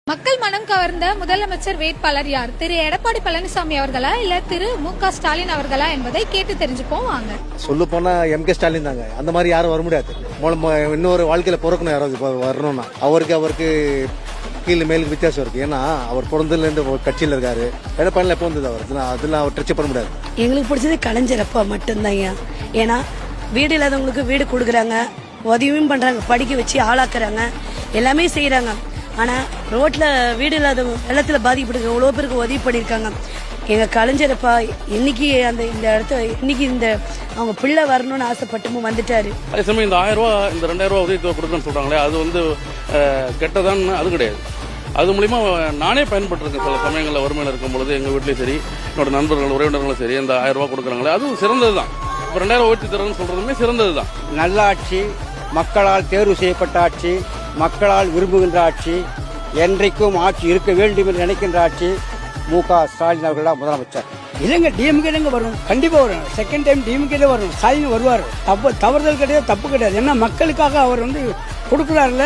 மக்கள் மனம் கவர்ந்த முதலமைச்சர் வேட்பாளர் யார்? திரு எடப்பாடி பழனிசாமி அவர்களா இல்ல திரு மு.க. ஸ்டாலின் அவர்களா என்பதை கேட்டு தெரிஞ்சுப்போம் வாங்க. சொல்ல போனா எம்.கே. ஸ்டாலின் தாங்க. அந்த மாதிரி யாரும் வர முடியாது. இன்னொரு வாழ்க்கையில பிறக்கணும் யாராவது வரணும்னா அவருக்கு கீழே மேலுக்கு வித்தியாசம் இருக்கு. ஏன்னா அவர் பிறந்ததுல இருந்து கட்சியில் இருக்காரு. எடப்பாடியில் எப்போ வந்தது அவர் அதெல்லாம் அவர் டச் பண்ண முடியாது. எங்களுக்கு பிடிச்சது கலைஞர் அப்பா மட்டும்தாங்க. ஏன்னா வீடு இல்லாதவங்களுக்கு வீடு கொடுக்குறாங்க, உதவியும் பண்றாங்க, படிக்க வச்சு ஆளாக்குறாங்க, எல்லாமே செய்யறாங்க. ஆனா ரோட்ல வீடு இல்லாத வெள்ளத்துல பாதிக்கப்பட்டு எவ்வளவு பேருக்கு உதவி பண்ணிருக்காங்க. எங்க கலைஞரப்பா இன்னைக்கு இந்த இடத்த இன்னைக்கு அவங்க பிள்ளை வரணும்னு ஆசைப்பட்டு வந்துட்டாரு. அதே சமயம் இந்த 1000 ரூபா இந்த 2000 ரூபா உதவி கொடுக்குன்னு சொல்றாங்களே, அது கெட்டதான்னு அது கிடையாது. அது மூலியமா நானே பயன்பட்டிருக்கேன். சில சமயங்களில் வறுமையில் இருக்கும் பொழுது எங்க வீட்லயும் சரி, என்னோட நண்பர்கள் உறவினர்களும் சரி, இந்த 1000 ரூபா கொடுக்குறாங்களே அதுவும் சிறந்ததுதான். இப்போ 2000 உயர்த்தி தரேன்னு சொல்றதுமே சிறந்ததுதான். நல்ல ஆட்சி, மக்களால் தேர்வு செய்யப்பட்ட ஆட்சி, மக்களால் விரும்புகின்ற ஆட்சி, என்றைக்கும் ஆட்சி இருக்க வேண்டும் என்று நினைக்கின்ற ஆட்சி மு.க. ஸ்டாலின் அவர்கள் தான் முதலமைச்சர். இல்லைங்க, டிஎம்கே வரும், கண்டிப்பா வரும். செகண்ட் டைம் டிஎம்கே வரும். ஸ்டாலின் வருவார். தவறுதல் கிடையாது, தப்பு கிடையாது. ஏன்னா மக்களுக்காக அவர் கொடுக்குறாருல.